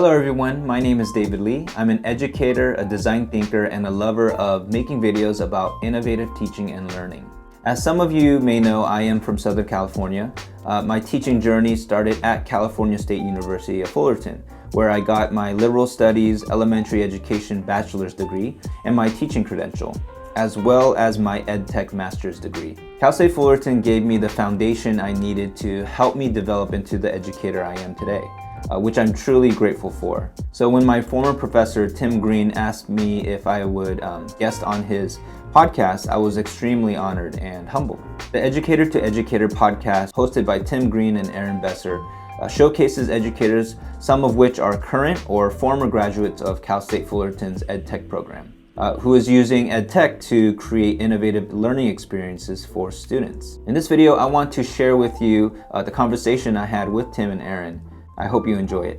Hello everyone, my name is David Lee. I'm an educator, a design thinker, and a lover of making videos about innovative teaching and learning. As some of you may know, I am from Southern California. My teaching journey started at California State University of Fullerton, where I got my liberal studies, elementary education bachelor's degree, and my teaching credential, as well as my EdTech master's degree. Cal State Fullerton gave me the foundation I needed to help me develop into the educator I am today, which I'm truly grateful for. So when my former professor, Tim Green, asked me if I would guest on his podcast, I was extremely honored and humbled. The Educator to Educator podcast, hosted by Tim Green and Erin Besser, showcases educators, some of which are current or former graduates of Cal State Fullerton's EdTech program, who is using EdTech to create innovative learning experiences for students. In this video, I want to share with you the conversation I had with Tim and Erin. I hope you enjoy it.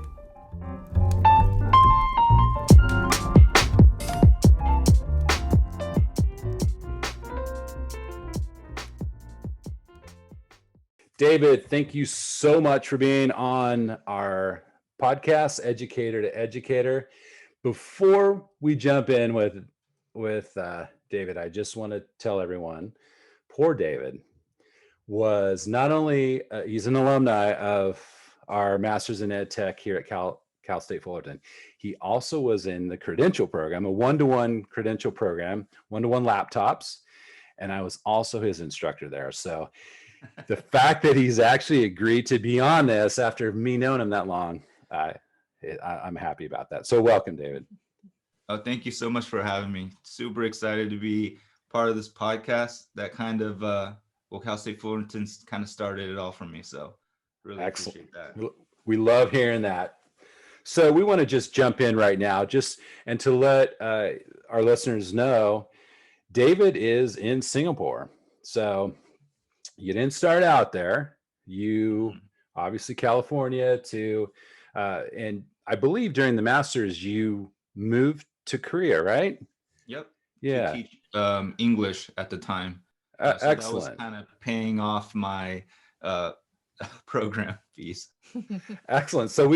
David, thank you so much for being on our podcast, Educator to Educator. Before we jump in with David, I just want to tell everyone, poor David was not only, he's an alumni of our Masters in EdTech here at Cal State Fullerton. He also was in the credential program, a one-to-one credential program, one-to-one laptops, and I was also his instructor there. So the fact that he's actually agreed to be on this after me knowing him that long, I'm happy about that. So welcome, David. Oh, thank you so much for having me. Super excited to be part of this podcast. That kind of, Cal State Fullerton's kind of started it all for me. So really appreciate that. We love hearing that. So we want to just jump in right now, and to let our listeners know, David is in Singapore. So you didn't start out there. You obviously California and I believe during the Masters you moved to Korea, right? Yep. Yeah. To teach English at the time. So excellent. That was kind of paying off my program fees. Excellent. So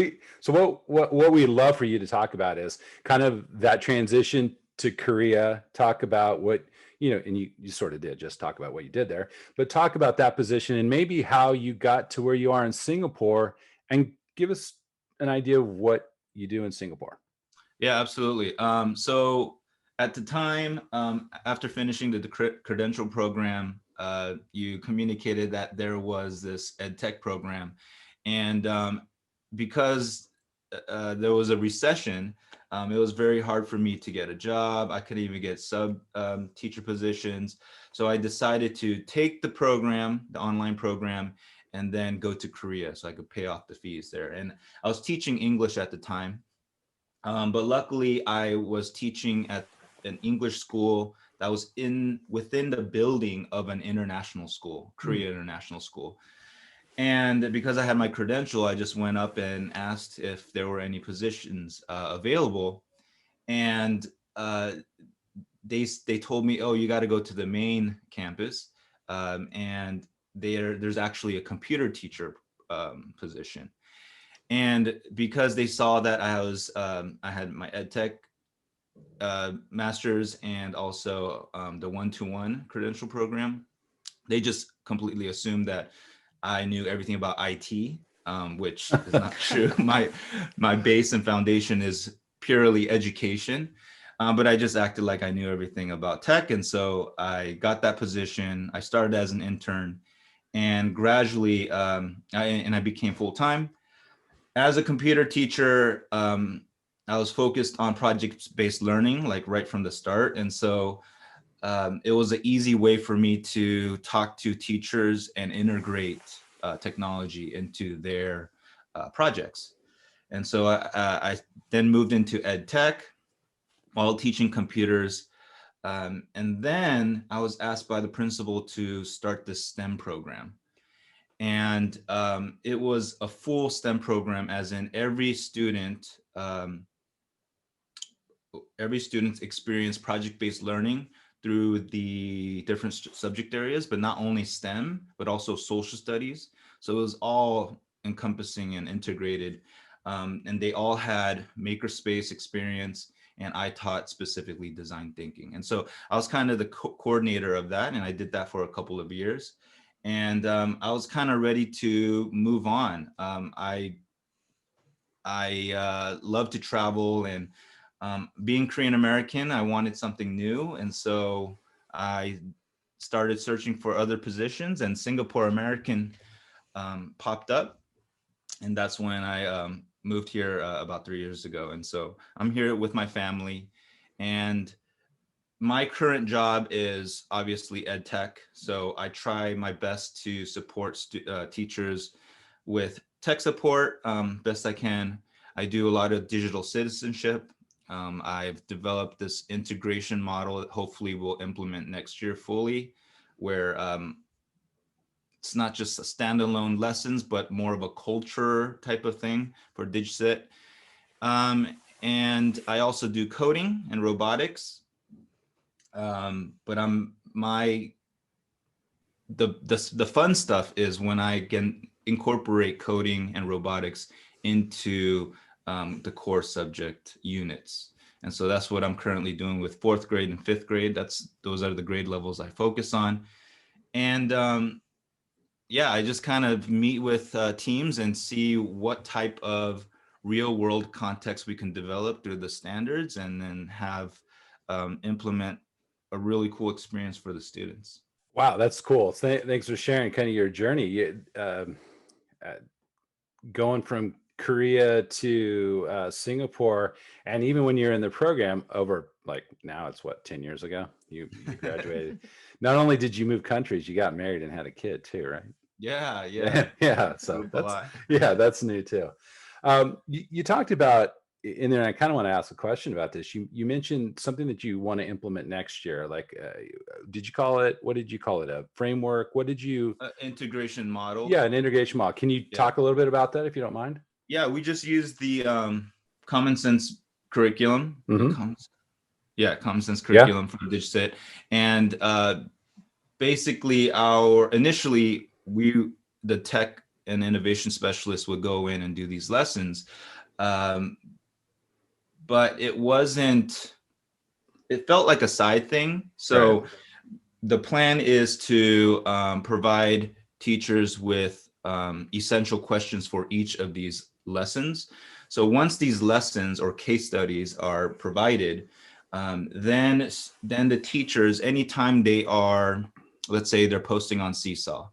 what we love for you to talk about is kind of that transition to Korea. Talk about what and you sort of did just talk about what you did there, but talk about that position and maybe how you got to where you are in Singapore, and give us an idea of what you do in Singapore. Yeah, absolutely. So at the time, after finishing the credential program, you communicated that there was this EdTech program, and because there was a recession, it was very hard for me to get a job. I couldn't even get teacher positions. So I decided to take the program, the online program, and then go to Korea so I could pay off the fees there. And I was teaching English at the time. But luckily I was teaching at an English school that was within the building of an international school, Korea International School. And because I had my credential, I just went up and asked if there were any positions available. And they told me, oh, you got to go to the main campus. And there's actually a computer teacher position. And because they saw that I had my EdTech master's and also the one-to-one credential program, they just completely assumed that I knew everything about IT, which is not true. My base and foundation is purely education, but I just acted like I knew everything about tech. And so I got that position. I started as an intern, and gradually I became full-time. As a computer teacher, I was focused on project-based learning, like right from the start. And so it was an easy way for me to talk to teachers and integrate technology into their projects. And so I then moved into EdTech while teaching computers. And then I was asked by the principal to start this STEM program. And it was a full STEM program, as in every student experienced project-based learning through the different subject areas, but not only STEM, but also social studies. So it was all encompassing and integrated and they all had makerspace experience, and I taught specifically design thinking. And so I was kind of the coordinator of that, and I did that for a couple of years. And I was kind of ready to move on. I love to travel, and being Korean American, I wanted something new. And so I started searching for other positions, and Singapore American popped up. And that's when I moved here about 3 years ago. And so I'm here with my family. And my current job is obviously EdTech. So I try my best to support teachers with tech support best I can. I do a lot of digital citizenship. I've developed this integration model that hopefully we'll implement next year fully, where it's not just a standalone lessons, but more of a culture type of thing for DigCit. And I also do coding and robotics. But the fun stuff is when I can incorporate coding and robotics into the core subject units. And so that's what I'm currently doing with 4th grade and 5th grade. Those are the grade levels I focus on. And yeah, I just kind of meet with teams and see what type of real world context we can develop through the standards, and then have implement a really cool experience for the students. Wow, that's cool. Thanks for sharing kind of your journey. Going from Korea to Singapore, and even when you're in the program over, like, now it's what, 10 years ago you graduated. Not only did you move countries, you got married and had a kid too, right? Yeah. Yeah. So that's new too. You talked about in there, and I kind of want to ask a question about this. You mentioned something that you want to implement next year. Like, what did you call it? A framework? What did you? Integration model. Yeah, an integration model. Can you talk a little bit about that, if you don't mind? Yeah, we just use the common sense curriculum. Mm-hmm. Common sense curriculum from DigCit. And basically the tech and innovation specialists would go in and do these lessons. But it felt like a side thing. So the plan is to provide teachers with essential questions for each of these lessons. So once these lessons or case studies are provided, then the teachers, anytime they are, let's say they're posting on Seesaw,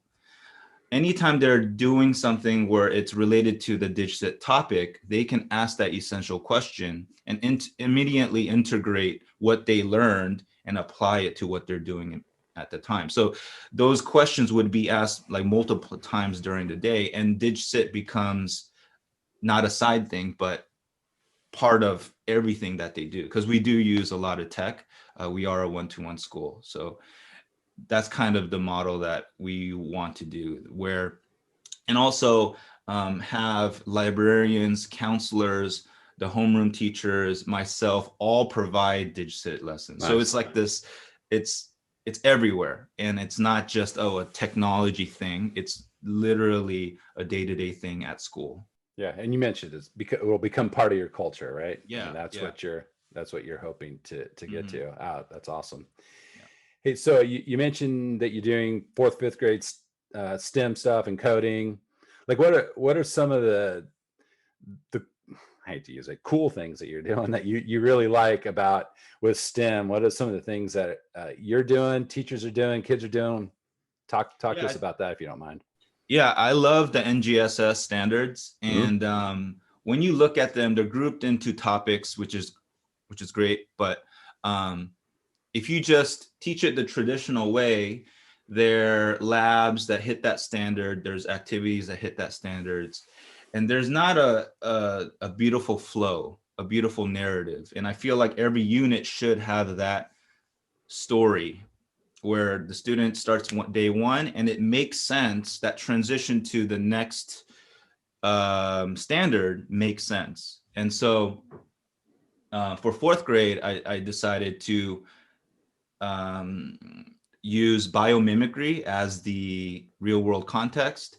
anytime they're doing something where it's related to the DigCit topic, they can ask that essential question and immediately integrate what they learned and apply it to what they're doing at the time. So those questions would be asked like multiple times during the day, and DigCit becomes not a side thing, but part of everything that they do, because we do use a lot of tech. We are a one-to-one school. So that's kind of the model that we want to do, and also have librarians, counselors, the homeroom teachers, myself, all provide DigCit lessons. Nice. So it's like this, it's everywhere, and it's not just a technology thing. It's literally a day-to-day thing at school. Yeah, and you mentioned it will become part of your culture, right? Yeah, and that's what you're hoping to get to. That's awesome. Yeah. Hey, so you mentioned that you're doing 4th, 5th grade STEM stuff and coding. Like, what are some of the I hate to use it, cool things that you're doing that you really like about with STEM? What are some of the things that you're doing, teachers are doing, kids are doing? Talk to us about that, if you don't mind. Yeah, I love the NGSS standards, and when you look at them, they're grouped into topics, which is great. But if you just teach it the traditional way, there are labs that hit that standard, there's activities that hit that standards, and there's not a beautiful flow, a beautiful narrative. And I feel like every unit should have that story, where the student starts day one and it makes sense, that transition to the next standard makes sense. And so for 4th grade, I decided to use biomimicry as the real world context,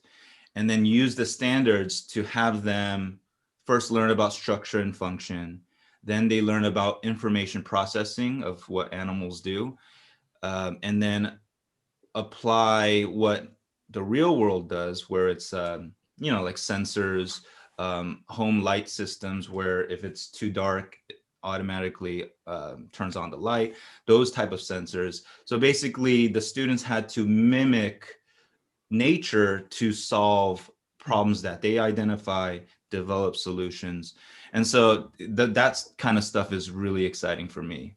and then use the standards to have them first learn about structure and function. Then they learn about information processing of what animals do, and then apply what the real world does, where it's like sensors, home light systems, where if it's too dark, it automatically turns on the light, those type of sensors. So basically the students had to mimic nature to solve problems that they identify, develop solutions. And so that's kind of stuff is really exciting for me,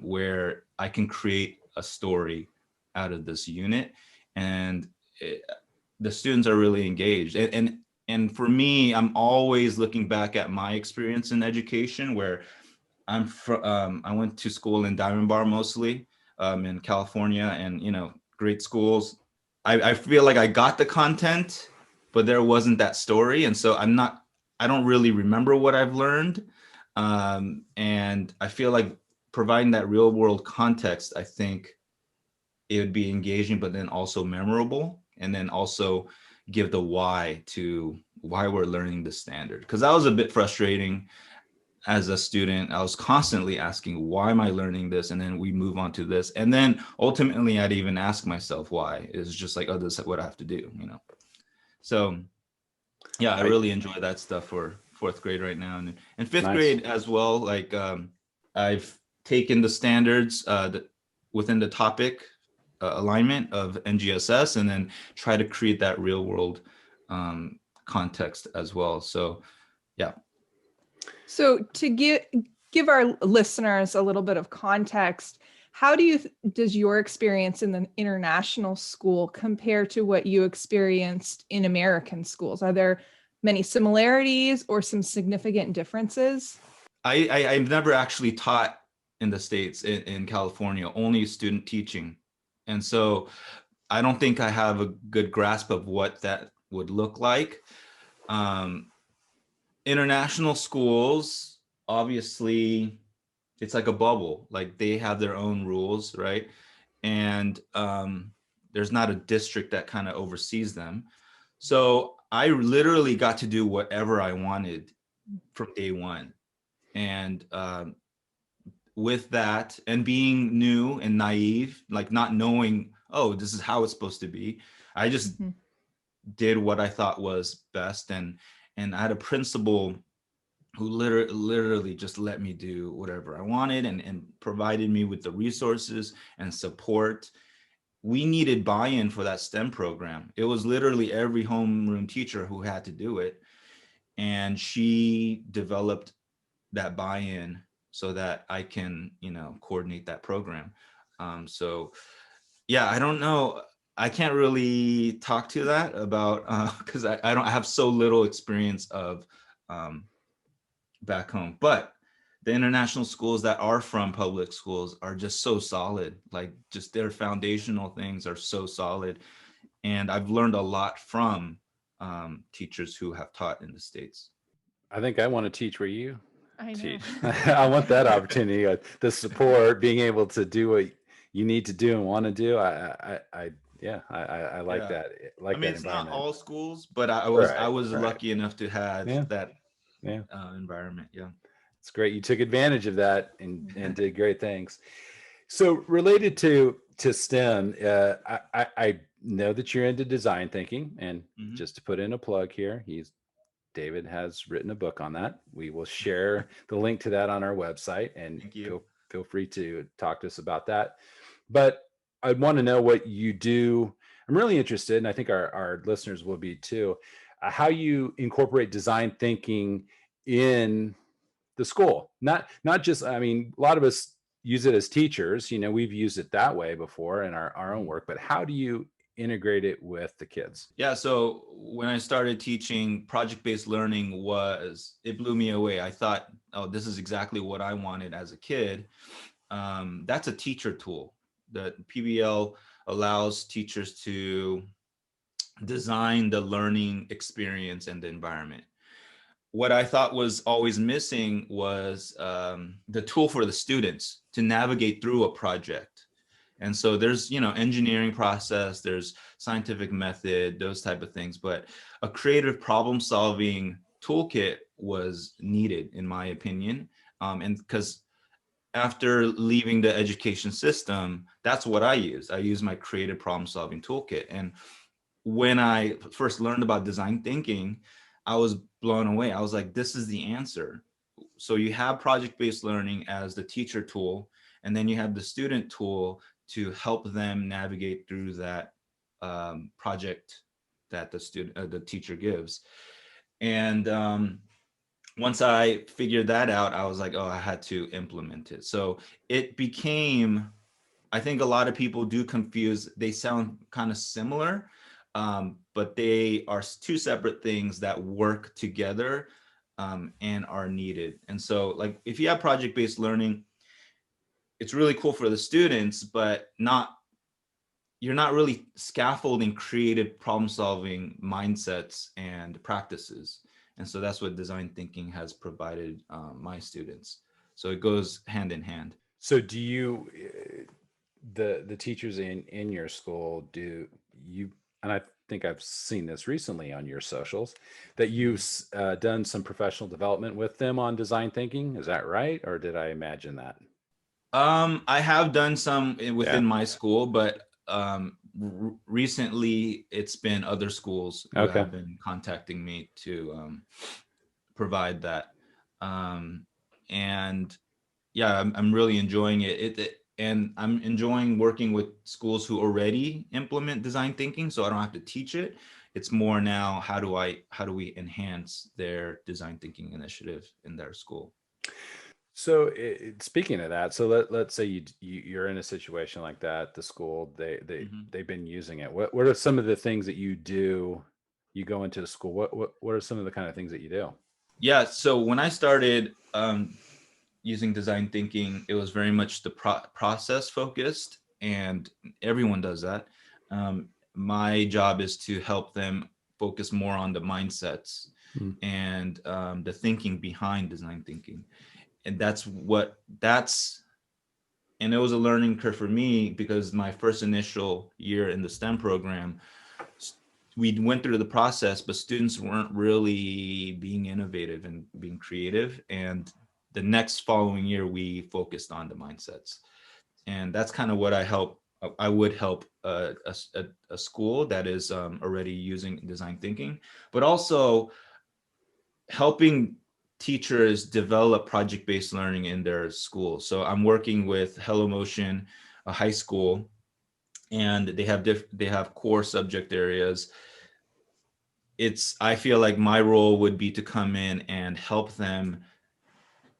where I can create a story out of this unit, and the students are really engaged. And for me, I'm always looking back at my experience in education, where I went to school in Diamond Bar mostly, in California, and great schools. I feel like I got the content, but there wasn't that story, and so I don't really remember what I've learned, and I feel like providing that real world context, I think it would be engaging, but then also memorable, and then also give the why to why we're learning the standard. Because that was a bit frustrating as a student. I was constantly asking, why am I learning this? And then we move on to this. And then ultimately I'd even ask myself why. It's just like, oh, this is what I have to do, So yeah, I really enjoy that stuff for fourth grade right now. And fifth grade as well. Like I've taken the standards within the topic alignment of NGSS, and then try to create that real world context as well. So yeah. So to give our listeners a little bit of context, how does your experience in the international school compare to what you experienced in American schools? Are there many similarities or some significant differences? I've never actually taught in the States, in California, only student teaching. And so I don't think I have a good grasp of what that would look like. International schools, obviously, it's like a bubble. Like they have their own rules, right? And there's not a district that kind of oversees them. So I literally got to do whatever I wanted from day one. And with that, and being new and naive, like not knowing, oh, this is how it's supposed to be, I just did what I thought was best. And I had a principal who literally just let me do whatever I wanted, and provided me with the resources and support. We needed buy-in for that STEM program. It was literally every homeroom teacher who had to do it. And she developed that buy-in so that I can, coordinate that program. So yeah, I don't know. I can't really talk to that about, because I have so little experience of back home. But the international schools that are from public schools are just so solid. Like just their foundational things are so solid. And I've learned a lot from teachers who have taught in the States. I think I want to teach where you I know. teach. I want that opportunity, the support, being able to do what you need to do and want to do. I like that. I mean, it's not all schools, but I was lucky enough to have that environment. Yeah. It's great. You took advantage of that and did great things. So related to STEM, I know that you're into design thinking, and just to put in a plug here, David has written a book on that. We will share the link to that on our website, and feel free to talk to us about that. But I want to know what you do. I'm really interested, and I think our listeners will be too, how you incorporate design thinking in the school. Not just, I mean, a lot of us use it as teachers, we've used it that way before in our own work, but how do you integrate it with the kids? Yeah, so when I started teaching, project-based learning it blew me away. I thought, oh, this is exactly what I wanted as a kid. That's a teacher tool. The PBL allows teachers to design the learning experience and the environment. What I thought was always missing was the tool for the students to navigate through a project. And so there's, engineering process, there's scientific method, those type of things, but a creative problem solving toolkit was needed, in my opinion. And because after leaving the education system, that's what I use. I use my creative problem solving toolkit. And when I first learned about design thinking, I was blown away. I was like, this is the answer. So you have project-based learning as the teacher tool, and then you have the student tool to help them navigate through that project that the teacher gives. And once I figured that out, I was like, oh, I had to implement it. So it became, I think a lot of people do confuse, they sound kind of similar, but they are two separate things that work together and are needed. And so like, if you have project-based learning, it's really cool for the students, but you're not really scaffolding creative problem-solving mindsets and practices. And so that's what design thinking has provided my students. So it goes hand in hand. So do you, the teachers in your school, do you, and I think I've seen this recently on your socials, that you've done some professional development with them on design thinking. Is that right? Or did I imagine that? I have done some within my school, but recently it's been other schools who have been contacting me to provide that. And yeah, I'm really enjoying it. And I'm enjoying working with schools who already implement design thinking, so I don't have to teach it. It's more now, how do we enhance their design thinking initiative in their school? So speaking of that, so let's say you're in a situation like that, the school, they've been using it. What are some of the things that you do? You go into the school, what are some of the kind of things that you do? Yeah, so when I started using design thinking, it was very much the process focused, and everyone does that. My job is to help them focus more on the mindsets and the thinking behind design thinking. And and it was a learning curve for me, because my first initial year in the STEM program, we went through the process, but students weren't really being innovative and being creative. And the next following year, we focused on the mindsets. And that's kind of what I would help a school that is already using design thinking, but also helping teachers develop project-based learning in their school. So I'm working with Hello Motion, a high school, and they have core subject areas. I feel like my role would be to come in and help them,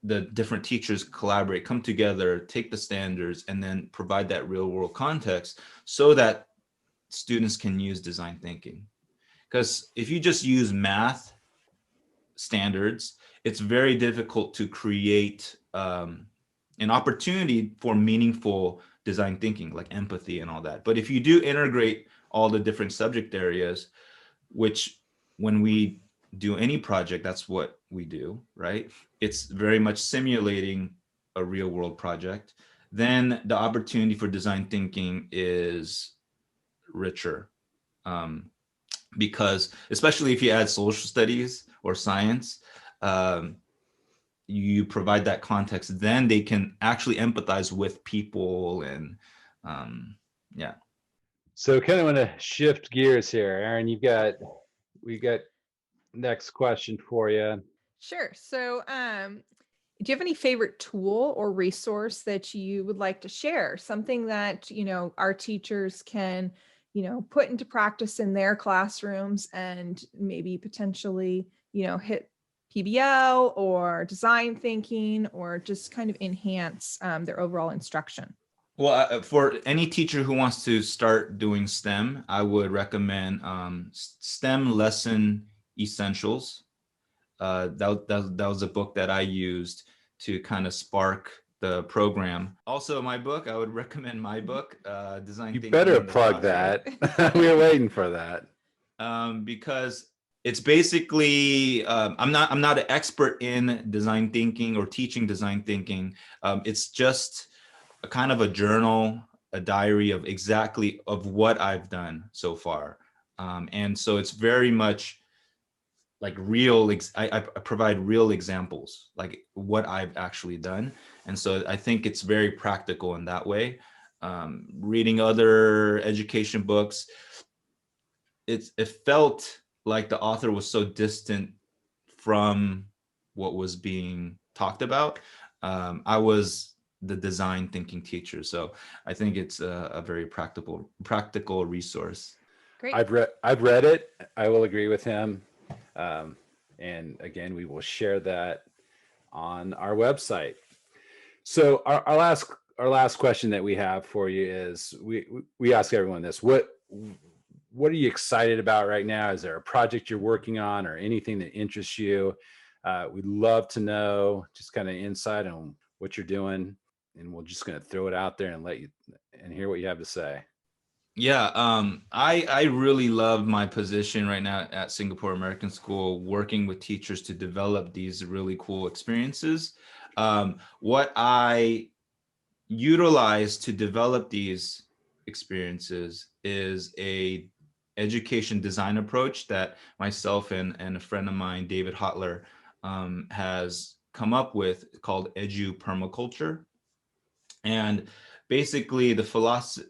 the different teachers collaborate, come together, take the standards, and then provide that real world context so that students can use design thinking. Because if you just use math standards, it's very difficult to create an opportunity for meaningful design thinking, like empathy and all that. But if you do integrate all the different subject areas, which when we do any project, that's what we do, right? It's very much simulating a real world project. Then the opportunity for design thinking is richer. Because especially if you add social studies or science, you provide that context, then they can actually empathize with people. And yeah. So kind of want to shift gears here, Erin. We got next question for you. Sure. So do you have any favorite tool or resource that you would like to share? Something that, our teachers can, put into practice in their classrooms and maybe potentially, hit PBL or design thinking, or just kind of enhance their overall instruction? Well, for any teacher who wants to start doing STEM, I would recommend STEM Lesson Essentials. That was a book that I used to kind of spark the program. Also, my book, I would recommend my book, Design Thinking. You better plug that. We were waiting for that. Because it's basically, I'm not an expert in design thinking or teaching design thinking. It's just a kind of a journal, a diary of what I've done so far. And so it's very much like real, I provide real examples, like what I've actually done. And so I think it's very practical in that way. Reading other education books, it felt like the author was so distant from what was being talked about. I was the design thinking teacher, so I think it's a very practical resource. Great. I've read it. I will agree with him. And again, we will share that on our website. So our last question that we have for you is, we ask everyone this: what are you excited about right now? Is there a project you're working on or anything that interests you? We'd love to know just kind of insight on what you're doing, and we're just going to throw it out there and let you and hear what you have to say. Yeah, I really love my position right now at Singapore American School, working with teachers to develop these really cool experiences. What I utilize to develop these experiences is a education design approach that myself and a friend of mine, David Hotler, has come up with, called EduPermaculture. And basically the philosophy,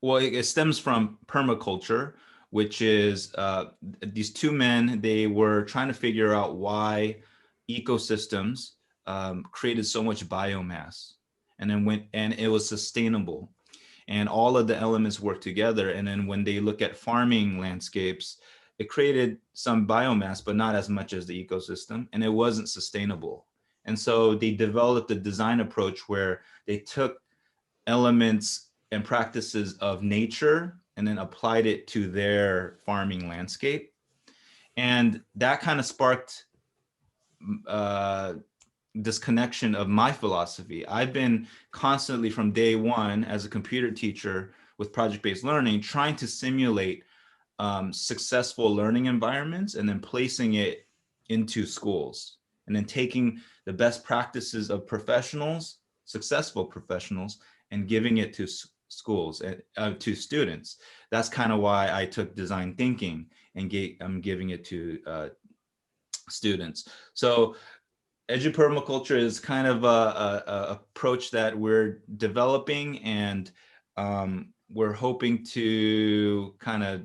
well, it stems from permaculture, which is these two men, they were trying to figure out why ecosystems created so much biomass, and then it was sustainable, and all of the elements work together. And then when they look at farming landscapes, it created some biomass, but not as much as the ecosystem, and it wasn't sustainable. And so they developed a design approach where they took elements and practices of nature and then applied it to their farming landscape. And that kind of sparked this connection of my philosophy. I've been constantly from day one as a computer teacher with project-based learning, trying to simulate successful learning environments and then placing it into schools, and then taking the best practices of professionals, successful professionals, and giving it to schools and to students. That's kind of why I took design thinking and I'm giving it to students. So EduPermaculture is kind of a approach that we're developing, and we're hoping to kind of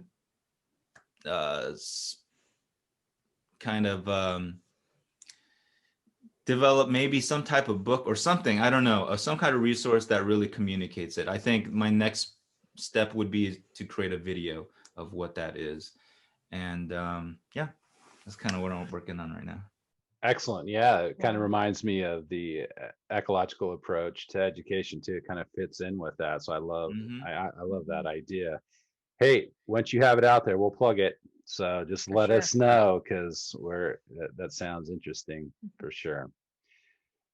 develop maybe some type of book or something, I don't know, some kind of resource that really communicates it. I think my next step would be to create a video of what that is. And yeah, that's kind of what I'm working on right now. Excellent. Yeah, it kind of reminds me of the ecological approach to education too. It kind of fits in with that. So I love that idea. Hey, once you have it out there, we'll plug it. So just let us know, because that sounds interesting for sure.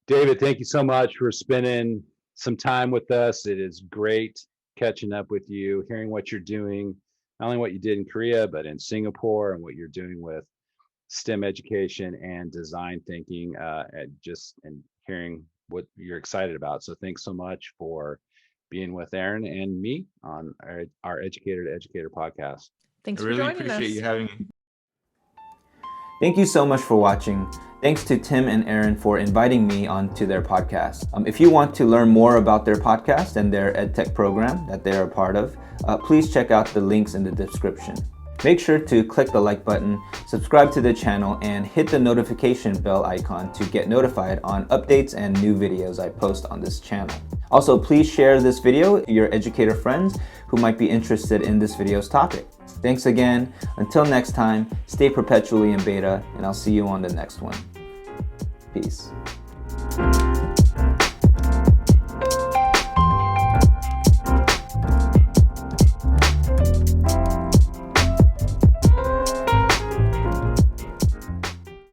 David, thank you so much for spending some time with us. It is great catching up with you, hearing what you're doing, not only what you did in Korea, but in Singapore, and what you're doing with STEM education and design thinking, and hearing what you're excited about. So thanks so much for being with Erin and me on our Educator to Educator podcast. Thanks I for really joining appreciate us. you having me. Thank you so much for watching. Thanks to Tim and Erin for inviting me onto their podcast. If you want to learn more about their podcast and their EdTech program that they're a part of, please check out the links in the description. Make sure to click the like button, subscribe to the channel, and hit the notification bell icon to get notified on updates and new videos I post on this channel. Also, please share this video with your educator friends who might be interested in this video's topic. Thanks again. Until next time, stay perpetually in beta, and I'll see you on the next one. Peace.